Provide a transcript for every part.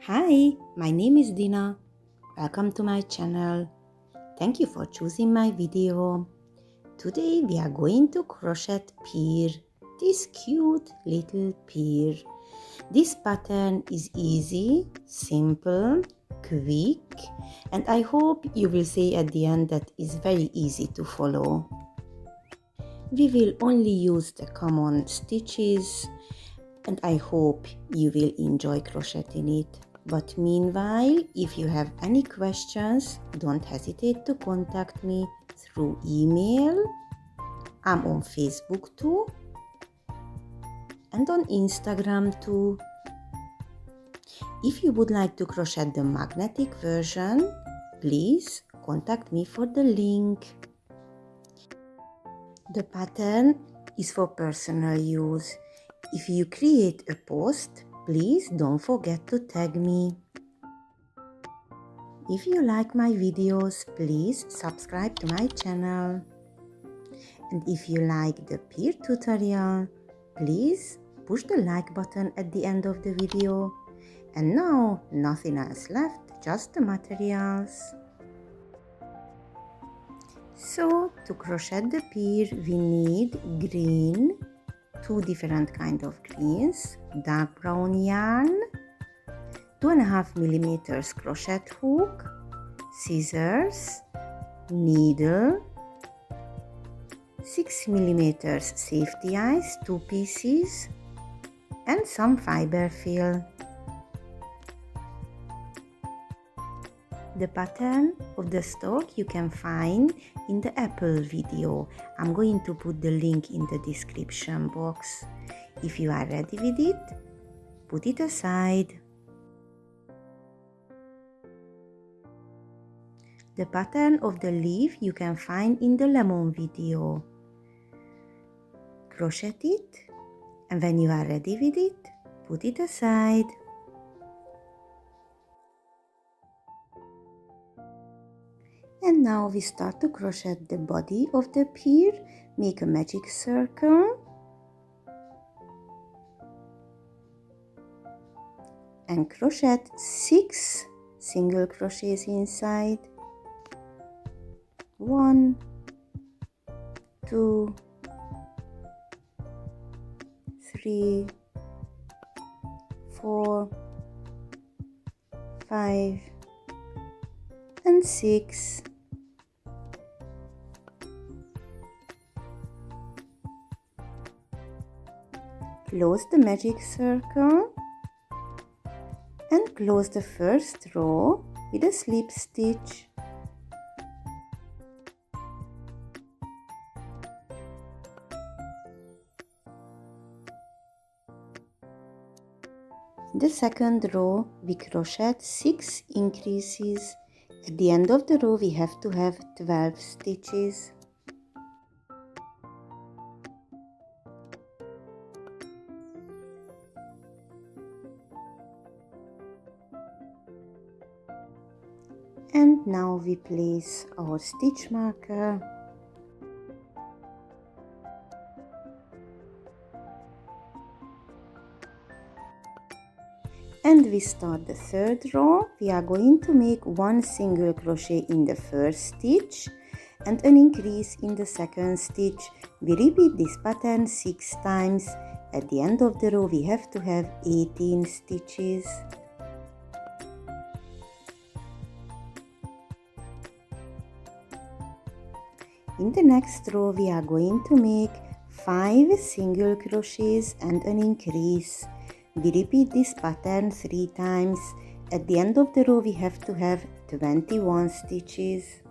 Hi, my name is Dina. Welcome to my channel. Thank you for choosing my video. Today we are going to crochet pear, this cute little pear. This pattern is easy, simple, quick, and I hope you will see at the end that it's very easy to follow. We will only use the common stitches and I hope you will enjoy crocheting it. But meanwhile, if you have any questions, don't hesitate to contact me through email. I'm on Facebook too and on Instagram too. If you would like to crochet the magnetic version, please contact me for the link. The pattern is for personal use. If you create a post, please don't forget to tag me. If you like my videos, please subscribe to my channel. And if you like the pear tutorial, please push the like button at the end of the video. And now, nothing else left, just the materials. So, to crochet the pear, we need green, two different kind of greens, dark brown yarn, 2.5 millimeters crochet hook, scissors, needle, 6 millimeters safety eyes, 2 pieces, and some fiber fill. The pattern of the stalk you can find in the apple video. I'm going to put the link in the description box. If you are ready with it, put it aside. The pattern of the leaf you can find in the lemon video. Crochet it, and when you are ready with it, put it aside. And now we start to crochet the body of the pear. Make a magic circle and crochet 6 single crochets inside. 1, 2, 3, 4, 5, and 6. Close the magic circle and close the first row with a slip stitch. In the second row, we crochet 6 increases. At the end of the row, we have to have 12 stitches. And now we place our stitch marker. And we start the third row. We are going to make 1 single crochet in the first stitch and an increase in the second stitch. We repeat this pattern 6 times. At the end of the row, we have to have 18 stitches. In the next row, we are going to make 5 single crochets and an increase. We repeat this pattern 3 times. At the end of the row, we have to have 21 stitches.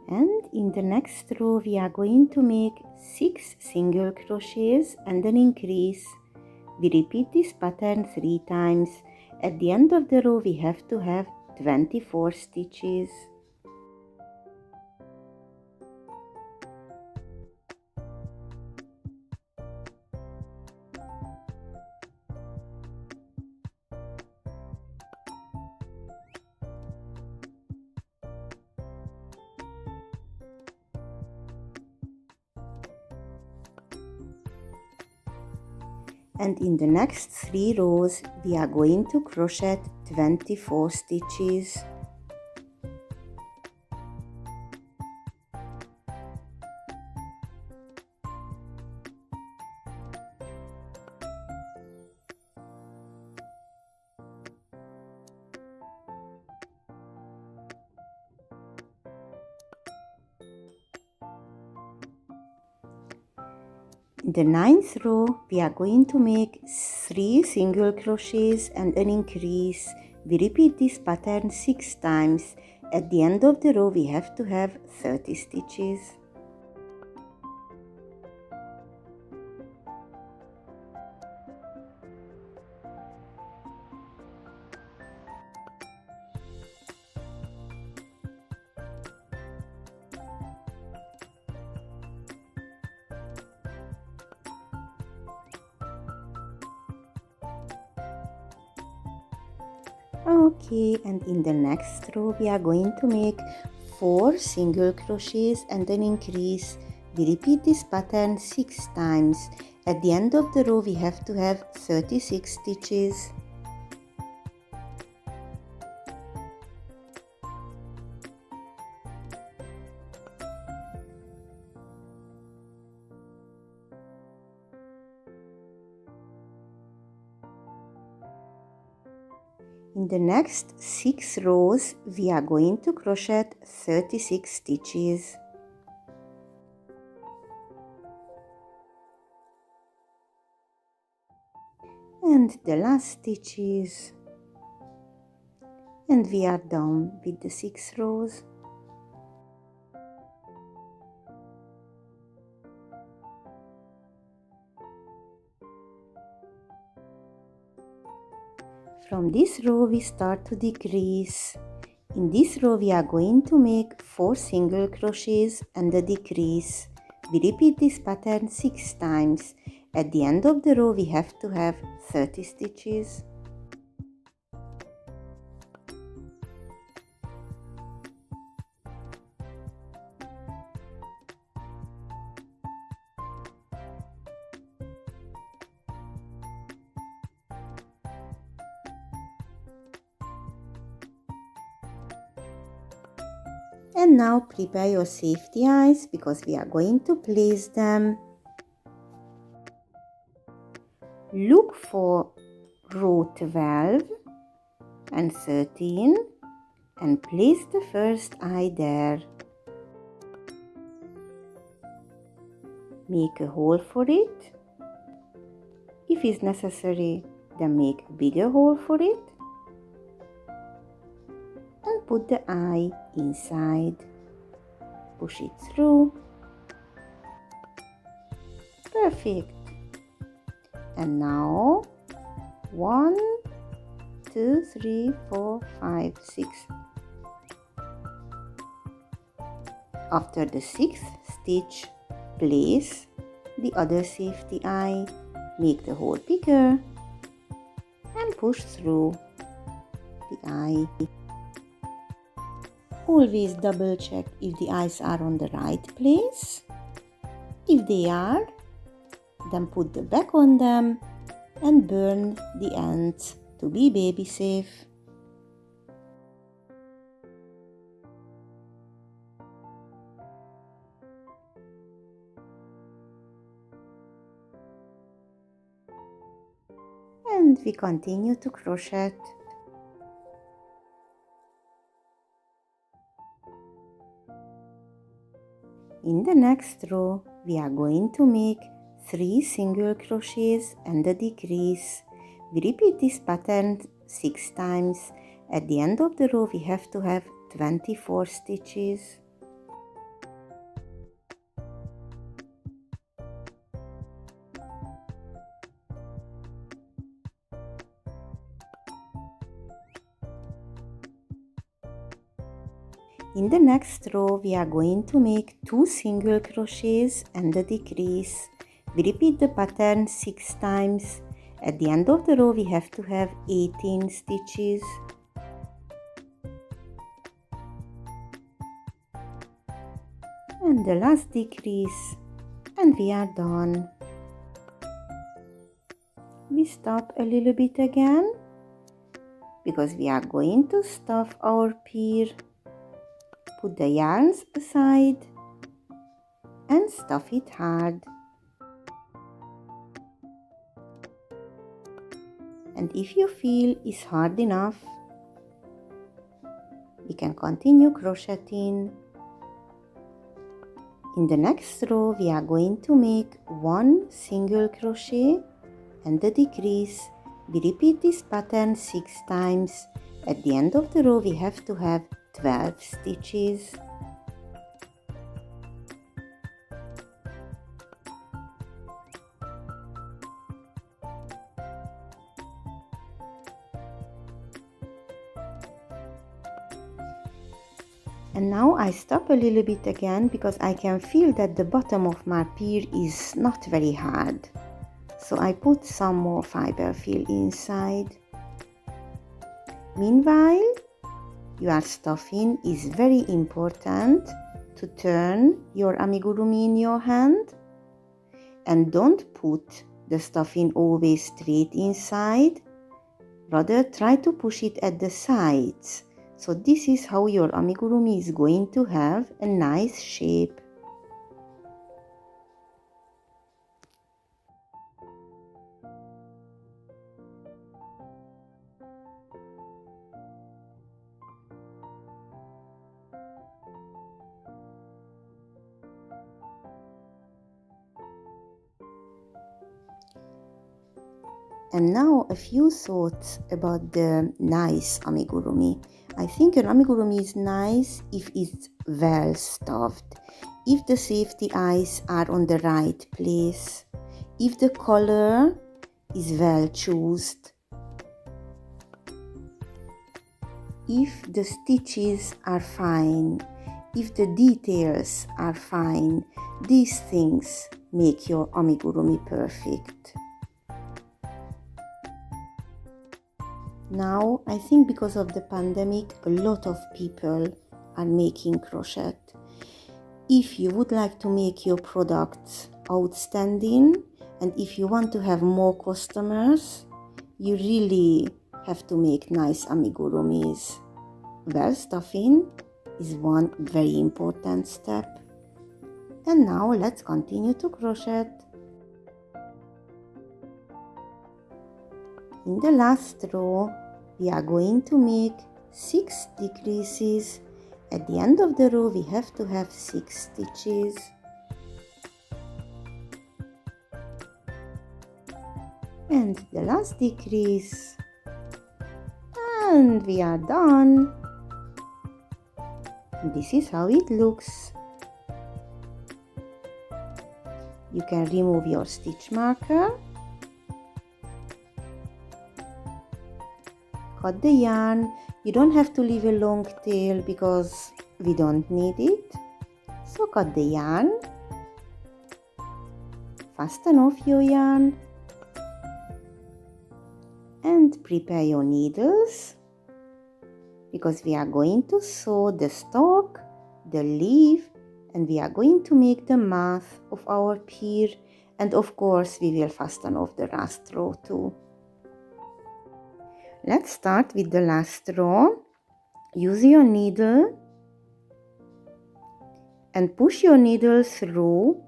And in the next row, we are going to make 6 single crochets and an increase. We repeat this pattern 3 times. At the end of the row, we have to have 24 stitches. And in the next 3 rows we are going to crochet 24 stitches. In the 9th row, we are going to make 3 single crochets and an increase. We repeat this pattern 6 times. At the end of the row, we have to have 30 stitches. Okay, and in the next row we are going to make 4 single crochets and an increase. We repeat this pattern 6 times. At the end of the row we have to have 36 stitches. In the next 6 rows, we are going to crochet 36 stitches. And the last stitches. And we are done with the 6 rows. From this row we start to decrease. In this row we are going to make 4 single crochets and a decrease. We repeat this pattern 6 times. At the end of the row we have to have 30 stitches. And now prepare your safety eyes because we are going to place them. Look for row 12 and 13 and place the first eye there. Make a hole for it. If it's necessary, then make a bigger hole for it. And put the eye inside. Push it through. Perfect. And now 1, 2, 3, 4, 5, 6. After the 6th stitch, place the other safety eye. Make the hole bigger and push through the eye. Always double check if the eyes are on the right place. If they are, then put the back on them and burn the ends to be baby safe. And we continue to crochet. In the next row, we are going to make 3 single crochets and a decrease. We repeat this pattern 6 times. At the end of the row, we have to have 24 stitches. In the next row, we are going to make 2 single crochets and a decrease. We repeat the pattern 6 times. At the end of the row, we have to have 18 stitches. And the last decrease. And we are done. me stop a little bit again, because we are going to stuff our pear. Put the yarns aside and stuff it hard. And if you feel it's hard enough, we can continue crocheting. In the next row, we are going to make one single crochet and a decrease. We repeat this pattern 6 times. At the end of the row, we have to have 12 stitches. And now I stop a little bit again because I can feel that the bottom of my pear is not very hard. So I put some more fiber fill inside. Meanwhile, your stuffing is very important to turn your amigurumi in your hand. And don't put the stuffing always straight inside. Rather, try to push it at the sides. So this is how your amigurumi is going to have a nice shape. And now a few thoughts about the nice amigurumi. I think an amigurumi is nice if it's well stuffed, if the safety eyes are on the right place, if the color is well chosen, if the stitches are fine, if the details are fine. These things make your amigurumi perfect. Now, I think because of the pandemic, a lot of people are making crochet. If you would like to make your products outstanding, and if you want to have more customers, you really have to make nice amigurumis. Well stuffing is one very important step. And now let's continue to crochet. In the last row, we are going to make 6 decreases. At the end of the row, we have to have 6 stitches. And the last decrease. And we are done. This is how it looks. You can remove your stitch marker. Cut the yarn. You don't have to leave a long tail because we don't need it. So cut the yarn. Fasten off your yarn. And prepare your needles, because we are going to sew the stalk, the leaf, and we are going to make the mouth of our pear. And of course, we will fasten off the last row too. Let's start with the last row. Use your needle and push your needle through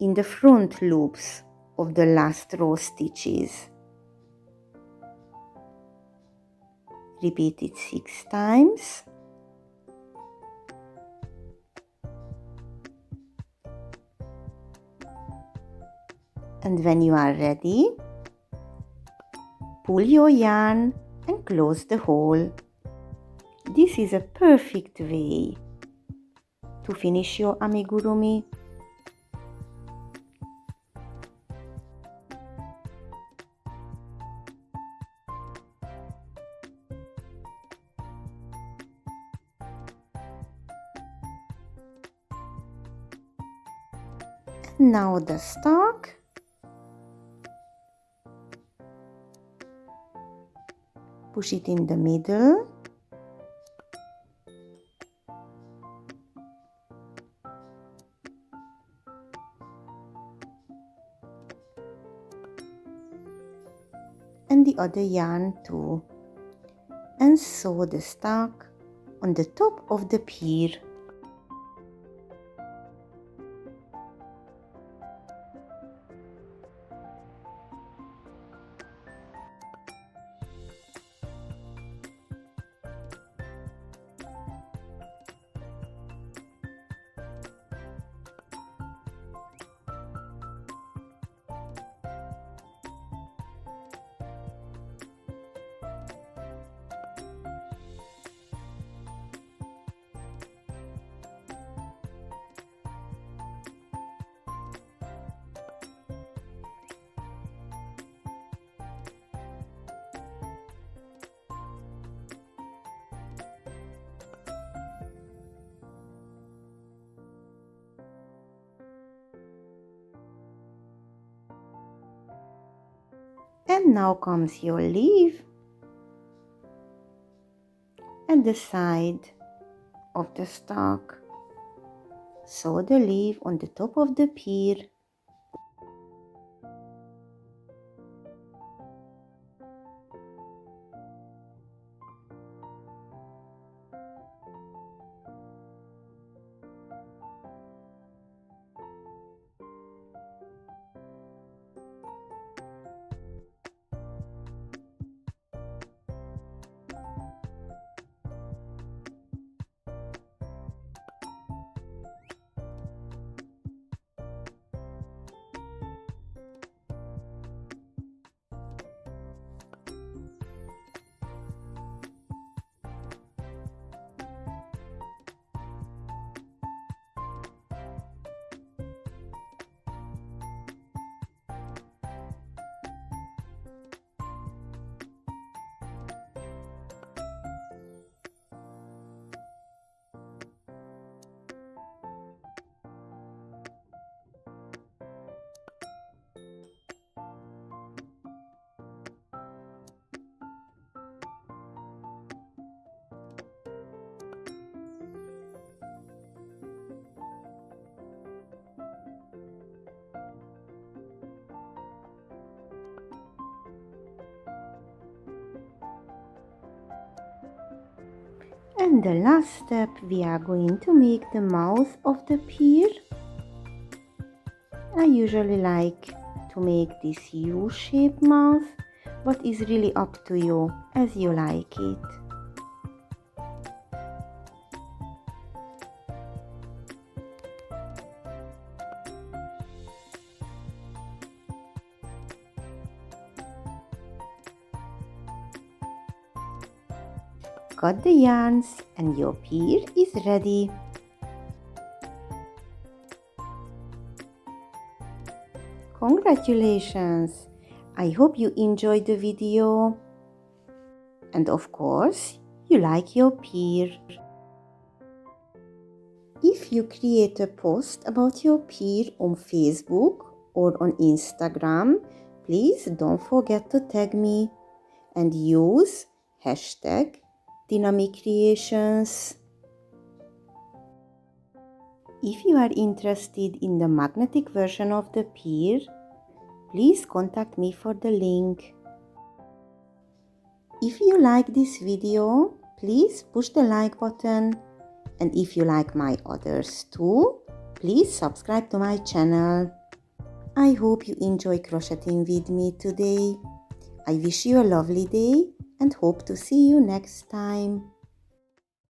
in the front loops of the last row stitches. Repeat it 6 times. And when you are ready, pull your yarn and close the hole. This is a perfect way to finish your amigurumi. Now the stalk. Push it in the middle. and the other yarn too, and sew the stalk on the top of the pear. And now comes your leaf and the side of the stalk. Sew the leaf on the top of the pear. And the last step, we are going to make the mouth of the pear. I usually like to make this U-shaped mouth, but it's really up to you as you like it. Cut the yarns and your pear is ready. Congratulations! I hope you enjoyed the video. And of course, you like your pear. If you create a post about your pear on Facebook or on Instagram, please don't forget to tag me and use hashtag dinami.creations. If you are interested in the magnetic version of the pear, please contact me for the link. If you like this video, please push the like button, and if you like my others too, please subscribe to my channel. I hope you enjoy crocheting with me today. I wish you a lovely day and hope to see you next time.